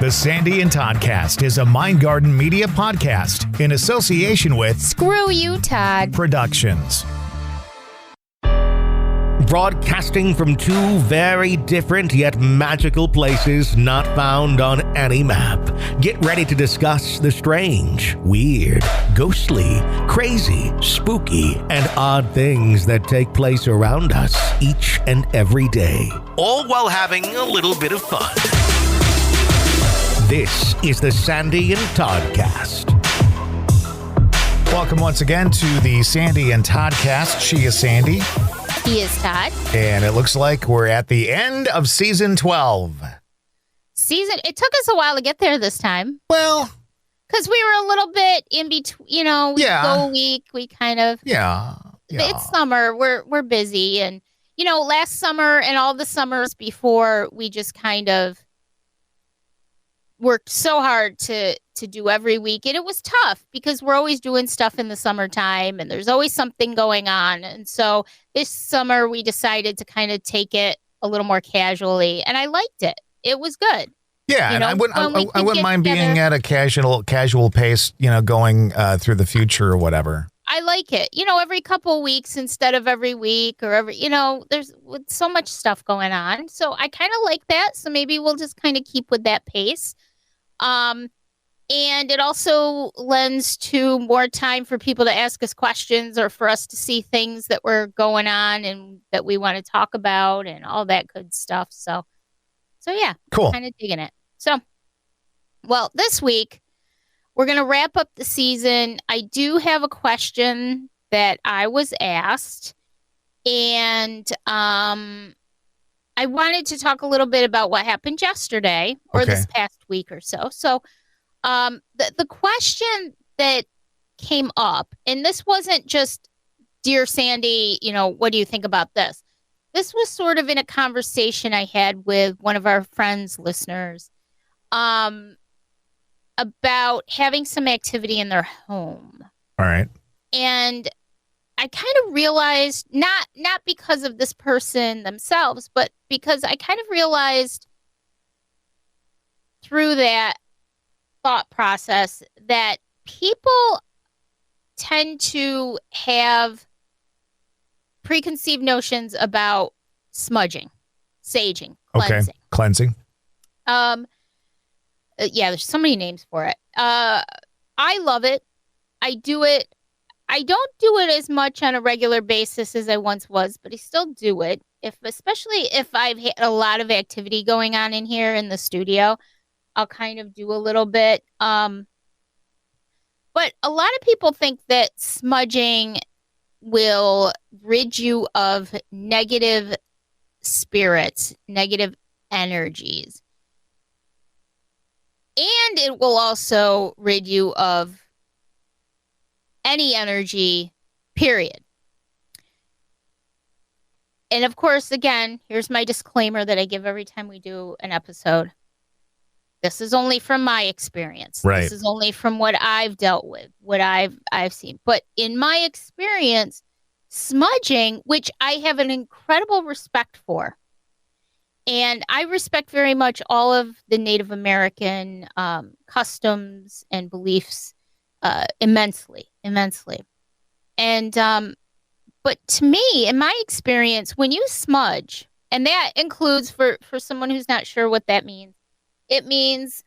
The Sandy and Toddcast is a Mindgarden Media podcast in association with Screw You, Todd Productions. Broadcasting from two very different yet magical places not found on any map. Get ready to discuss the strange, weird, ghostly, crazy, spooky, and odd things that take place around us each and every day. All while having a little bit of fun. This is the Sandy and Toddcast. Welcome once again to the Sandy and Toddcast. She is Sandy. He is Todd. And it looks like we're at the end of season 12. It took us a while to get there this time. Well, because we were a little bit in between, we go a week, we kind of... Yeah. It's summer, we're busy, and, last summer and all the summers before, we just kind of worked so hard to do every week, and it was tough because we're always doing stuff in the summertime and there's always something going on. And so this summer we decided to kind of take it a little more casually, and I liked it. It was good. Yeah, and I wouldn't mind being at a casual pace, going through the future or whatever. I like it. Every couple of weeks instead of every week or every, there's so much stuff going on. So I kind of like that. So maybe we'll just kind of keep with that pace. And it also lends to more time for people to ask us questions or for us to see things that were going on and that we want to talk about and all that good stuff. So yeah, cool. Kind of digging it. So, well, this week we're going to wrap up the season. I do have a question that I was asked, and I wanted to talk a little bit about what happened yesterday or this past week or so. So the question that came up, and this wasn't just, Dear Sandy, what do you think about this? This was sort of in a conversation I had with one of our friends, listeners, about having some activity in their home. All right. And I kind of realized, not because of this person themselves, but because I kind of realized through that thought process that people tend to have preconceived notions about smudging, saging, cleansing. Okay, cleansing. Yeah, there's so many names for it. I love it. I do it. I don't do it as much on a regular basis as I once was, but I still do it. Especially if I've had a lot of activity going on in here in the studio, I'll kind of do a little bit. But a lot of people think that smudging will rid you of negative spirits, negative energies. And it will also rid you of any energy, period. And of course, again, here's my disclaimer that I give every time we do an episode. This is only from my experience. Right. This is only from what I've dealt with, what I've seen. But in my experience, smudging, which I have an incredible respect for, and I respect very much all of the Native American customs and beliefs immensely. And but to me, in my experience, when you smudge, and that includes for someone who's not sure what that means, it means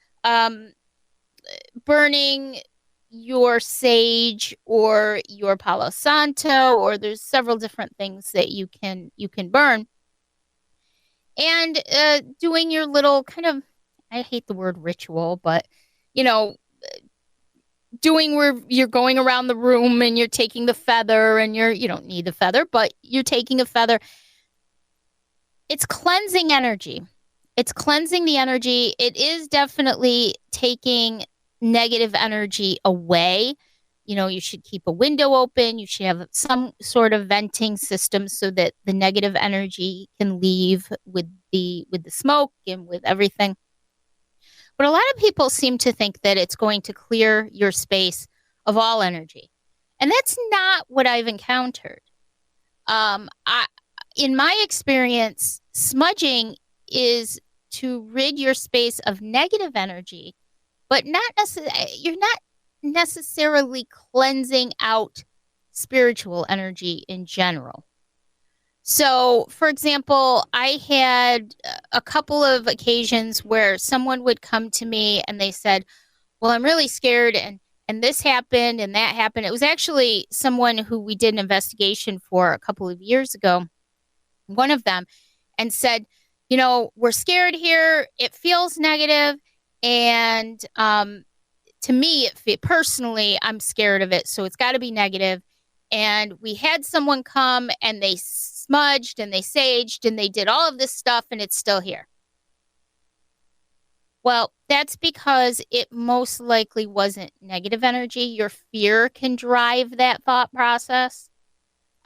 burning your sage or your Palo Santo, or there's several different things that you can burn. And doing your little kind of, I hate the word ritual, but, doing where you're going around the room and you're taking the feather and you don't need the feather, but you're taking a feather. It's cleansing energy. It's cleansing the energy. It is definitely taking negative energy away. You should keep a window open. You should have some sort of venting system so that the negative energy can leave with the smoke and with everything. But a lot of people seem to think that it's going to clear your space of all energy. And that's not what I've encountered. In my experience, smudging is to rid your space of negative energy, but you're not necessarily cleansing out spiritual energy in general. So, for example, I had a couple of occasions where someone would come to me and they said, well, I'm really scared and this happened and that happened. It was actually someone who we did an investigation for a couple of years ago, one of them, and said, we're scared here. It feels negative. And to me, personally, I'm scared of it. So it's got to be negative. And we had someone come and they smudged and they saged and they did all of this stuff and it's still here. Well, that's because it most likely wasn't negative energy. Your fear can drive that thought process.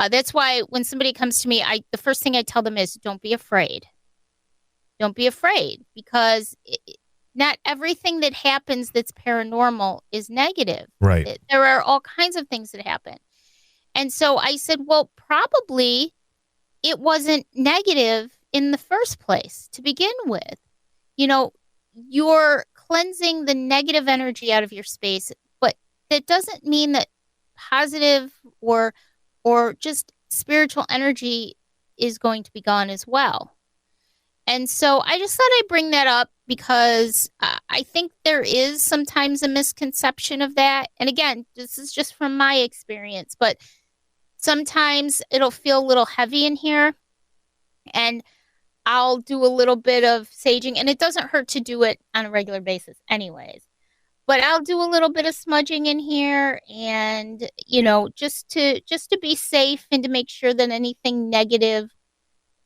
That's why when somebody comes to me, the first thing I tell them is don't be afraid. Don't be afraid, because not everything that happens that's paranormal is negative. Right. There are all kinds of things that happen. And so I said, well, probably it wasn't negative in the first place to begin with. You're cleansing the negative energy out of your space, but that doesn't mean that positive or just spiritual energy is going to be gone as well. And so I just thought I'd bring that up because I think there is sometimes a misconception of that. And again, this is just from my experience, but sometimes it'll feel a little heavy in here and I'll do a little bit of saging, and it doesn't hurt to do it on a regular basis anyways. But I'll do a little bit of smudging in here and, just to be safe and to make sure that anything negative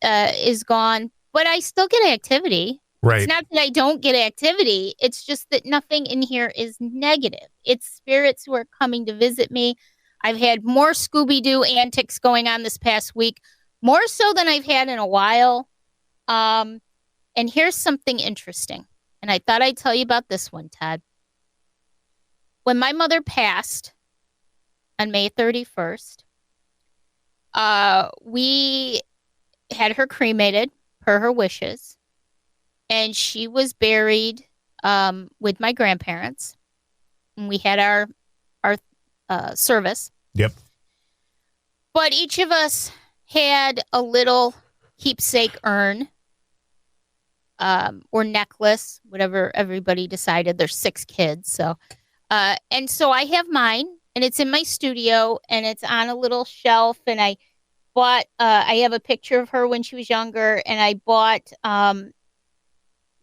is gone. But I still get activity. Right. It's not that I don't get activity. It's just that nothing in here is negative. It's spirits who are coming to visit me. I've had more Scooby-Doo antics going on this past week, more so than I've had in a while. And here's something interesting. And I thought I'd tell you about this one, Todd. When my mother passed on May 31st, we had her cremated per her wishes. And she was buried with my grandparents. And we had our service. Yep. But each of us had a little keepsake urn or necklace, whatever everybody decided. There's 6 kids. So, and so I have mine and it's in my studio and it's on a little shelf. And I bought, I have a picture of her when she was younger, and I bought,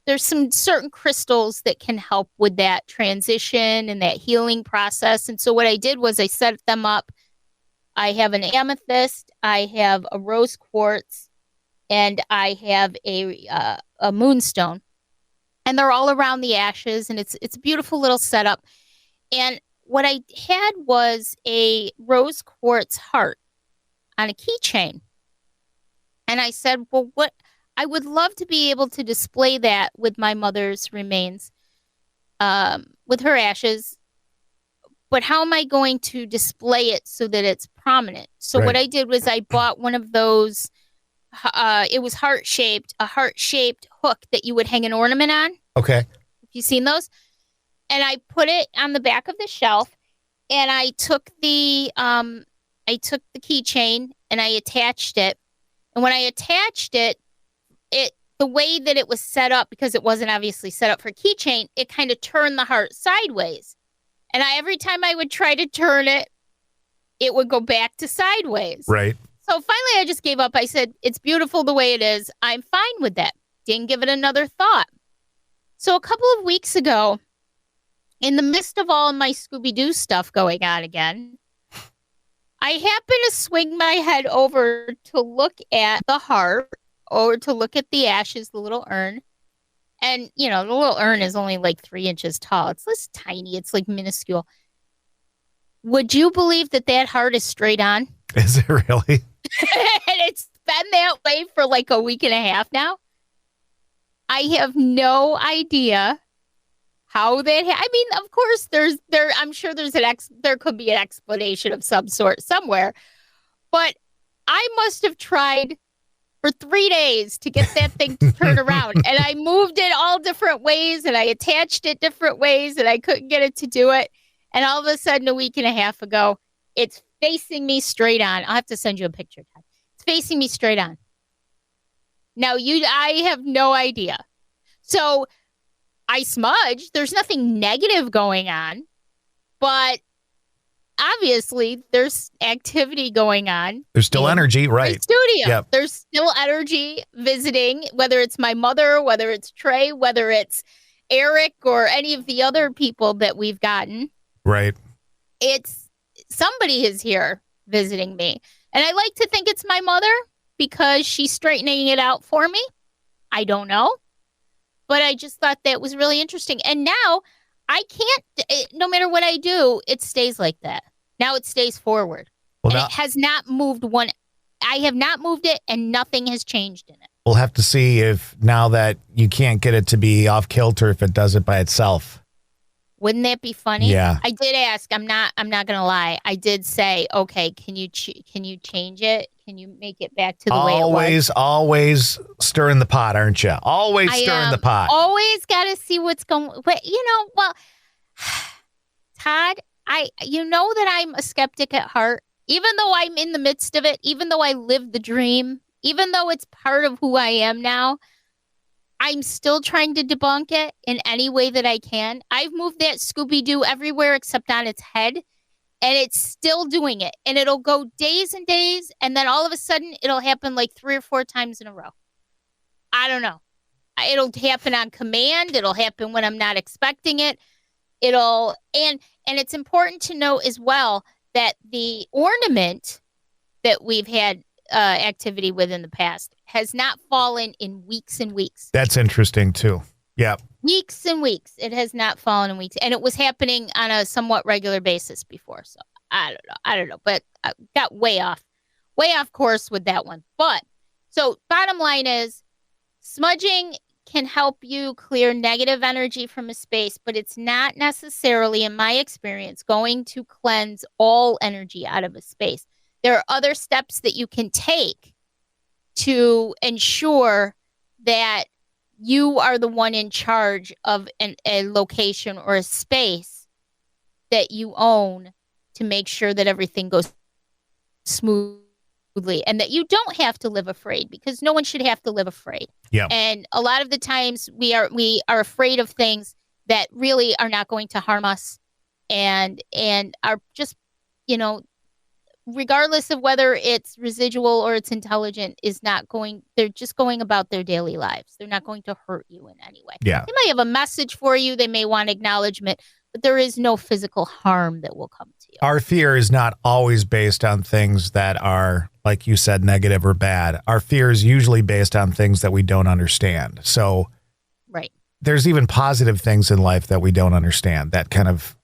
there's some certain crystals that can help with that transition and that healing process. And so what I did was I set them up. I have an amethyst, I have a rose quartz, and I have a moonstone. And they're all around the ashes, and it's a beautiful little setup. And what I had was a rose quartz heart on a keychain. And I said, well, I would love to be able to display that with my mother's remains, with her ashes. But how am I going to display it so that it's prominent? So What I did was I bought one of those, it was heart-shaped, a heart-shaped hook that you would hang an ornament on. Okay. Have you seen those? And I put it on the back of the shelf, and I took the keychain and I attached it. And when I attached it, the way that it was set up, because it wasn't obviously set up for keychain, it kind of turned the heart sideways. And every time I would try to turn it, it would go back to sideways. Right. So finally, I just gave up. I said, it's beautiful the way it is. I'm fine with that. Didn't give it another thought. So a couple of weeks ago, in the midst of all of my Scooby-Doo stuff going on again, I happened to swing my head over to look at the heart or to look at the ashes, the little urn. And, the little urn is only like 3 inches tall. It's this tiny. It's like minuscule. Would you believe that heart is straight on? Is it really? And it's been that way for like a week and a half now. I have no idea how that. I mean, of course, I'm sure there could be an explanation of some sort somewhere, but I must have tried for 3 days to get that thing to turn around. And I moved it all different ways and I attached it different ways and I couldn't get it to do it. And all of a sudden, a week and a half ago, it's facing me straight on. I'll have to send you a picture, Todd. It's facing me straight on. Now, I have no idea. So I smudged. There's nothing negative going on, but obviously there's activity going on. There's still energy, right? The studio. Yep. There's still energy visiting, whether it's my mother, whether it's Trey, whether it's Eric or any of the other people that we've gotten. Right. It's somebody is here visiting me. And I like to think it's my mother because she's straightening it out for me. I don't know. But I just thought that was really interesting. And now I can't, no matter what I do, it stays like that. Now it stays forward. Well, and it has not moved one. I have not moved it and nothing has changed in it. We'll have to see if now that you can't get it to be off kilter, if it does it by itself. Wouldn't that be funny? Yeah. I did ask. I'm not going to lie. I did say, okay, can you change it? Can you make it back to the way it was? Always stirring the pot, aren't you? Always stirring the pot. Always got to see what's going. But well, Todd, you know that I'm a skeptic at heart. Even though I'm in the midst of it, even though I lived the dream, even though it's part of who I am now, I'm still trying to debunk it in any way that I can. I've moved that Scooby-Doo everywhere except on its head, and it's still doing it. And it'll go days and days, and then all of a sudden, it'll happen like 3 or 4 times in a row. I don't know. It'll happen on command. It'll happen when I'm not expecting it. And it's important to know as well that the ornament that we've had activity with in the past has not fallen in weeks and weeks. That's interesting too. Yeah. Weeks and weeks. It has not fallen in weeks. And it was happening on a somewhat regular basis before. So I don't know. But I got way off course with that one. But so bottom line is smudging can help you clear negative energy from a space, but it's not necessarily, in my experience, going to cleanse all energy out of a space. There are other steps that you can take to ensure that you are the one in charge of a location or a space that you own to make sure that everything goes smoothly and that you don't have to live afraid, because no one should have to live afraid. Yeah. And a lot of the times we are afraid of things that really are not going to harm us and are just, regardless of whether it's residual or it's intelligent, they're just going about their daily lives. They're not going to hurt you in any way. Yeah. They might have a message for you. They may want acknowledgement, but there is no physical harm that will come to you. Our fear is not always based on things that are, like you said, negative or bad. Our fear is usually based on things that we don't understand. So right. There's even positive things in life that we don't understand that kind of,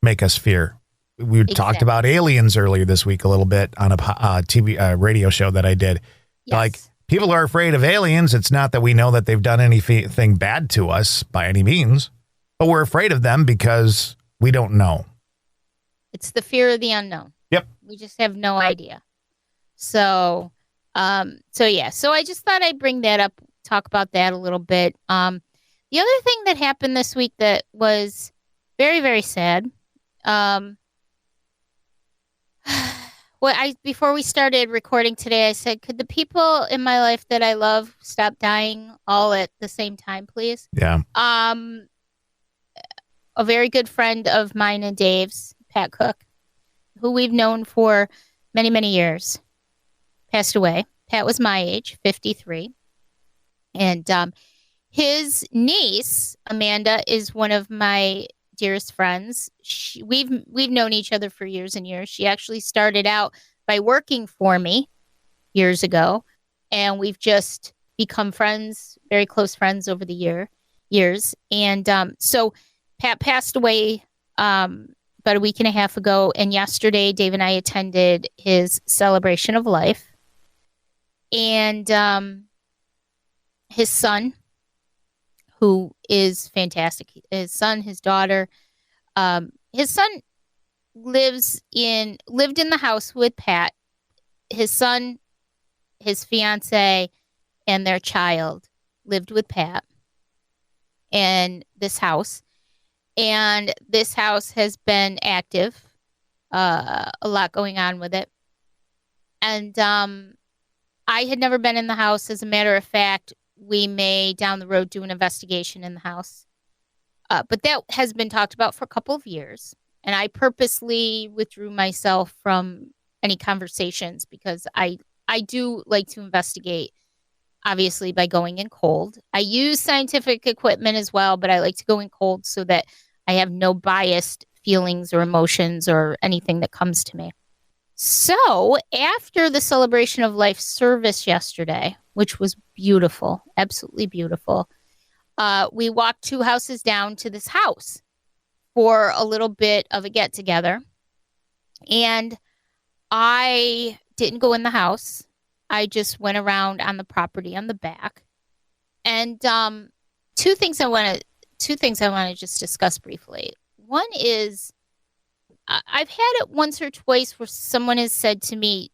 make us fear. We talked about aliens earlier this week a little bit on a TV radio show that I did. Yes. Like, people are afraid of aliens. It's not that we know that they've done anything bad to us by any means, but we're afraid of them because we don't know. It's the fear of the unknown. Yep. We just have no idea. So yeah. So I just thought I'd bring that up, talk about that a little bit. The other thing that happened this week that was very, very sad. Before we started recording today, I said, could the people in my life that I love stop dying all at the same time, please? Yeah. A very good friend of mine and Dave's, Pat Cook, who we've known for many, many years, passed away. Pat was my age, 53. And his niece, Amanda, is one of my dearest friends. We've known each other for years and years. She actually started out by working for me years ago, and we've just become friends, very close friends over the years. And so Pat passed away about a week and a half ago, and yesterday Dave and I attended his celebration of life. And his son, who is fantastic. His son, his daughter. His son lived in the house with Pat. His son his fiance and their child lived with Pat in this house. And this house has been active, a lot going on with it. And I had never been in the house. As a matter of fact, we may down the road do an investigation in the house. But that has been talked about for a couple of years. And I purposely withdrew myself from any conversations because I do like to investigate, obviously, by going in cold. I use scientific equipment as well, but I like to go in cold so that I have no biased feelings or emotions or anything that comes to me. So after the celebration of life service yesterday, which was beautiful, absolutely beautiful, we walked 2 houses down to this house for a little bit of a get-together. And I didn't go in the house. I just went around on the property on the back. And two things I want to just discuss briefly. One is I've had it once or twice where someone has said to me,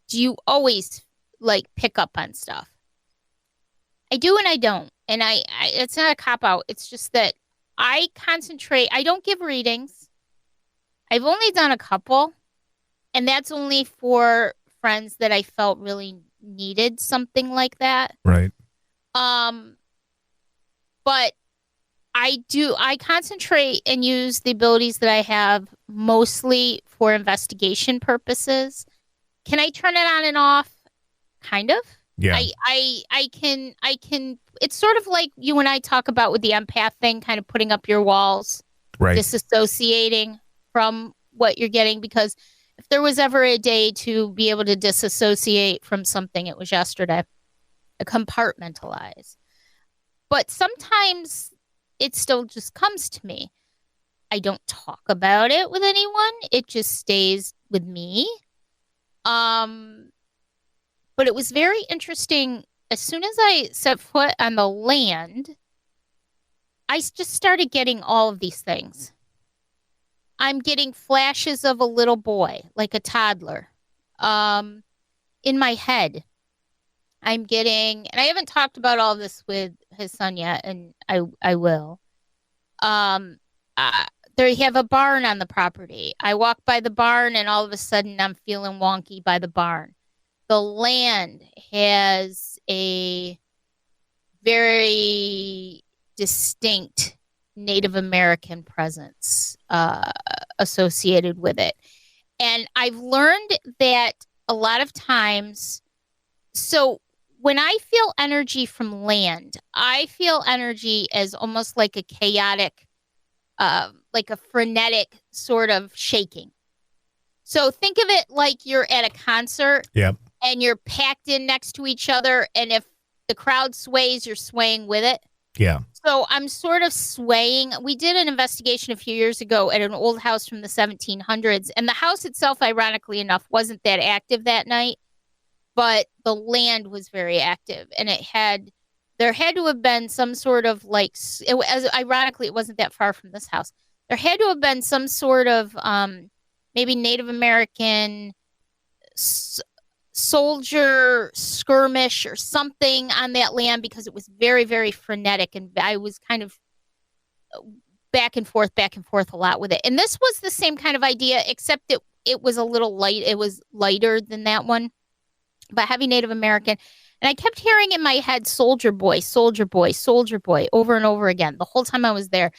do you always like pick up on stuff? I do and I don't. And I it's not a cop-out. It's just that I concentrate. I don't give readings. I've only done a couple. And that's only for friends that I felt really needed something like that. Right. But I concentrate and use the abilities that I have mostly for investigation purposes. Can I turn it on and off? Kind of. Yeah. I can, it's sort of like you and I talk about with the empath thing, kind of putting up your walls, right. Disassociating from what you're getting, because if there was ever a day to be able to disassociate from something, it was yesterday. Compartmentalize. But sometimes it still just comes to me. I don't talk about it with anyone. It just stays with me. But it was very interesting. As soon as I set foot on the land, I just started getting all of these things. I'm getting flashes of a little boy, like a toddler, in my head. I'm getting, and I haven't talked about all this with his son yet, and I will. There you have a barn on the property. I walk by the barn, and all of a sudden, I'm feeling wonky by the barn. The land has a very distinct Native American presence associated with it. And I've learned that a lot of times, so when I feel energy from land, I feel energy as almost like a chaotic, like a frenetic sort of shaking. So think of it like you're at a concert. Yep. And you're packed in next to each other. And if the crowd sways, you're swaying with it. Yeah. So I'm sort of swaying. We did an investigation a few years ago at an old house from the 1700s. And the house itself, ironically enough, wasn't that active that night. But the land was very active. And there had to have been some sort of like, ironically, it wasn't that far from this house. There had to have been some sort of maybe Native American soldier skirmish or something on that land, because it was very, very frenetic, and I was kind of back and forth a lot with it. And this was the same kind of idea, except it was a little light. It was lighter than that one, but heavy Native American. And I kept hearing in my head, soldier boy, soldier boy, soldier boy, over and over again the whole time I was there.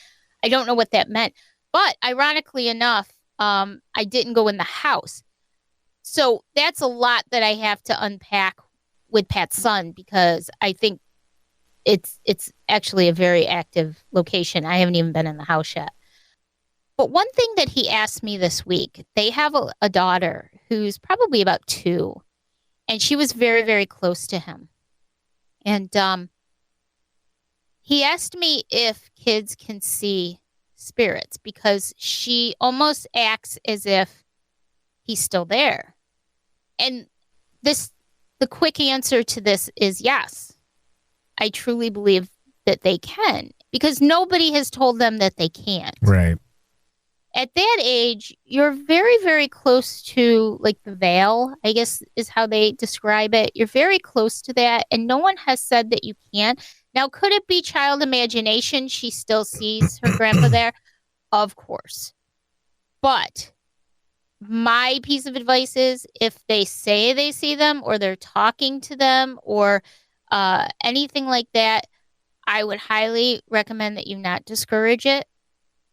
I don't know what that meant, but ironically enough, I didn't go in the house. So that's a lot that I have to unpack with Pat's son, because I think it's actually a very active location. I haven't even been in the house yet. But one thing that he asked me this week, they have a daughter who's probably about 2, and she was very, very close to him. And he asked me if kids can see spirits, because she almost acts as if he's still there. And the quick answer to this is yes. I truly believe that they can, because nobody has told them that they can't. Right. at that age, you're very, very close to like the veil, I guess is how they describe it. You're very close to that. And no one has said that you can't. Now, could it be child imagination? She still sees her grandpa there? Of course. But my piece of advice is if they say they see them or they're talking to them or anything like that, I would highly recommend that you not discourage it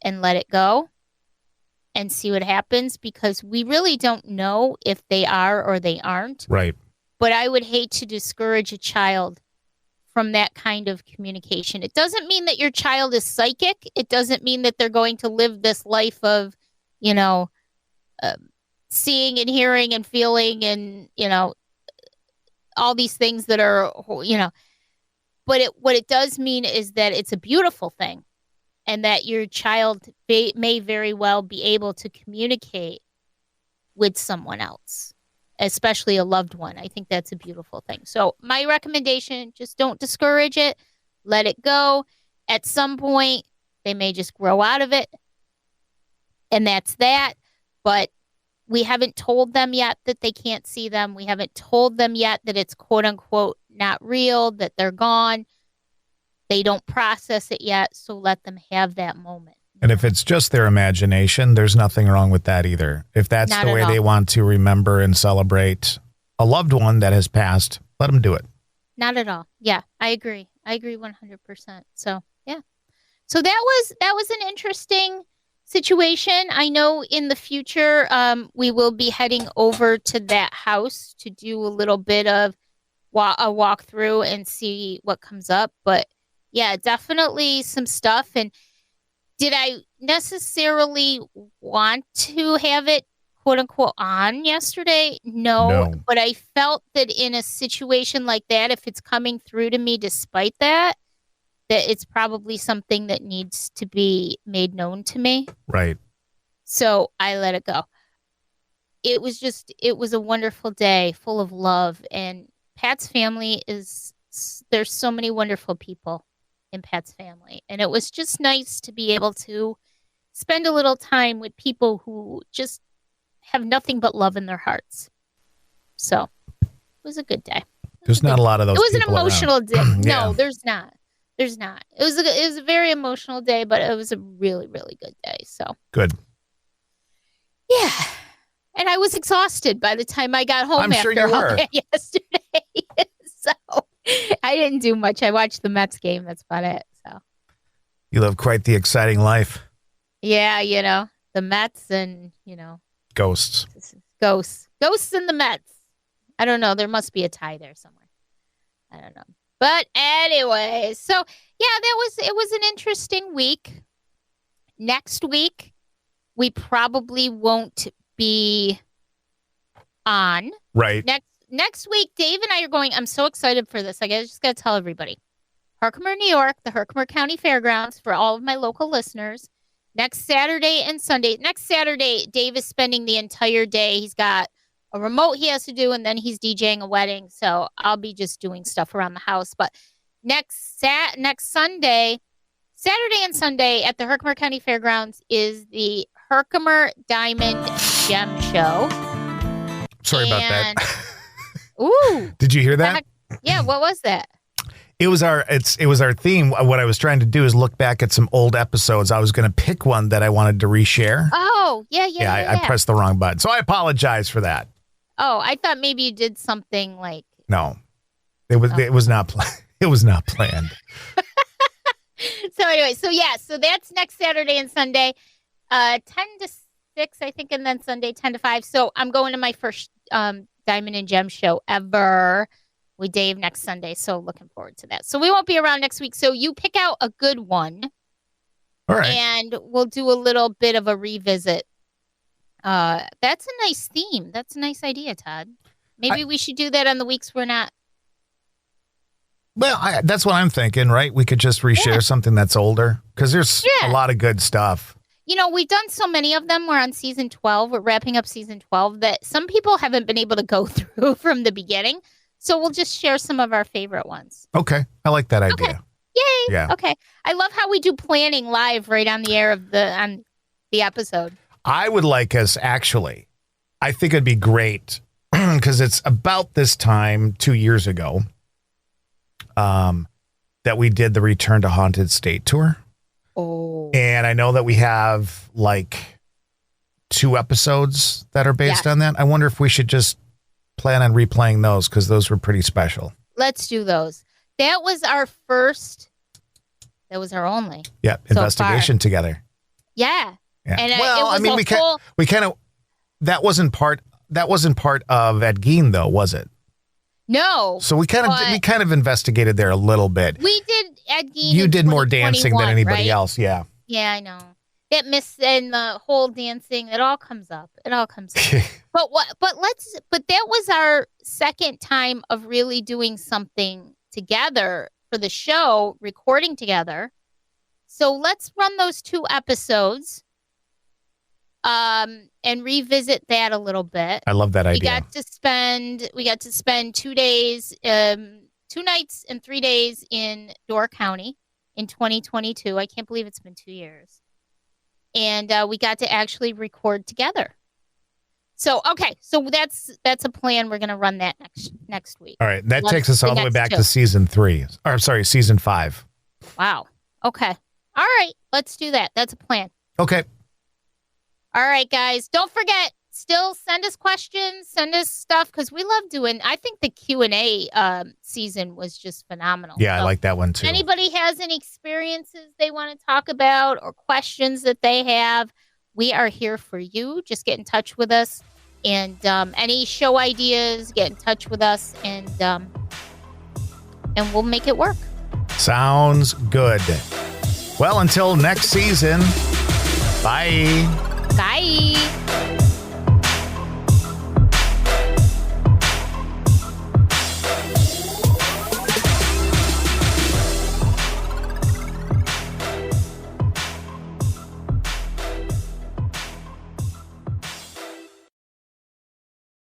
and let it go and see what happens, because we really don't know if they are or they aren't. Right. But I would hate to discourage a child from that kind of communication. It doesn't mean that your child is psychic. It doesn't mean that they're going to live this life of, seeing and hearing and feeling and, all these things that are, but what it does mean is that it's a beautiful thing and that your child may very well be able to communicate with someone else, especially a loved one. I think that's a beautiful thing. So my recommendation, just don't discourage it. Let it go. At some point, they may just grow out of it. And that's that. But we haven't told them yet that they can't see them. We haven't told them yet that it's quote unquote not real, that they're gone. They don't process it yet. So let them have that moment. And if it's just their imagination, there's nothing wrong with that either. If that's Not the at way all. they want to remember and celebrate a loved one that has passed, let them do it. Not at all. Yeah, I agree. I agree 100%. So, yeah. So that was an interesting situation. I know in the future, we will be heading over to that house to do a little bit of a walkthrough and see what comes up. But yeah, definitely some stuff. And did I necessarily want to have it quote unquote on yesterday? No, but I felt that in a situation like that, if it's coming through to me despite that it's probably something that needs to be made known to me. Right. So I let it go. It was a wonderful day full of love. And Pat's family there's so many wonderful people in Pat's family. And it was just nice to be able to spend a little time with people who just have nothing but love in their hearts. So it was a good day. There's not a lot of those. It was an people emotional around. day. No, Yeah. there's not. There's not. It was a very emotional day, but it was a really, really good day. So Good. yeah. And I was exhausted by the time I got home I'm after sure you all were. that yesterday. So I didn't do much. I watched the Mets game. That's about it. So You live quite the exciting life. yeah, the Mets and, Ghosts. Ghosts and the Mets. I don't know. There must be a tie there somewhere. I don't know. But anyway, so yeah, it was an interesting week. Next week, we probably won't be on. Right. Next week, Dave and I are going. I'm so excited for this. Just got to tell everybody. Herkimer, New York, the Herkimer County Fairgrounds for all of my local listeners. Next Saturday and Sunday. Next Saturday, Dave is spending the entire day. He's got a remote he has to do, and then he's DJing a wedding. So I'll be just doing stuff around the house. But next Sunday, Saturday and Sunday at the Herkimer County Fairgrounds is the Herkimer Diamond Gem Show. Sorry about that. Ooh. Did you hear that? Yeah, what was that? It was our theme. What I was trying to do is look back at some old episodes. I was going to pick one that I wanted to reshare. Oh, yeah. I pressed the wrong button. So I apologize for that. Oh, I thought maybe you did something like. No. It was not it was not planned. So anyway, so that's next Saturday and Sunday, 10 to 6, I think, and then Sunday 10 to 5. So I'm going to my first Diamond and Gem show ever with Dave next Sunday. So looking forward to that. So we won't be around next week. So you pick out a good one. All right. And we'll do a little bit of a revisit. That's a nice theme. That's a nice idea, Todd. Maybe we should do that on the weeks we're not. Well, that's what I'm thinking, right? We could just reshare something that's older because there's a lot of good stuff. We've done so many of them. We're on season 12. We're wrapping up season 12 that some people haven't been able to go through from the beginning. So we'll just share some of our favorite ones. Okay. I like that idea. Okay. Yay. Yeah. Okay. I love how we do planning live right on the air of the episode. I would like us, actually, I think it'd be great because it's about this time 2 years ago that we did the Return to Haunted State tour. Oh. And I know that we have like 2 episodes that are based on that. I wonder if we should just plan on replaying those because those were pretty special. Let's do those. That was our first. That was our only. Yeah, investigation together. Yeah. And well, I mean, we kind of that wasn't part of Ed Gein though, was it? No. So we kind of investigated there a little bit. We did Ed Gein. You did more dancing than anybody else, yeah. Yeah, I know. That and the whole dancing, it all comes up. But that was our second time of really doing something together for the show, recording together. So let's run those 2 episodes and revisit that a little bit. I love that idea. We got to spend 2 days, 2 nights and 3 days in Door County in 2022. I can't believe it's been 2 years. And we got to actually record together. So, okay. So that's a plan. We're going to run that next week. All right. That takes us all the way back to season 5. Wow. Okay. All right. Let's do that. That's a plan. Okay. All right, guys. Don't forget, still send us questions, send us stuff, because we love doing, I think the Q&A season was just phenomenal. Yeah, so I like that one too. Anybody has any experiences they want to talk about or questions that they have, we are here for you. Just get in touch with us. And any show ideas, get in touch with us, and we'll make it work. Sounds good. Well, until next season, bye. Bye.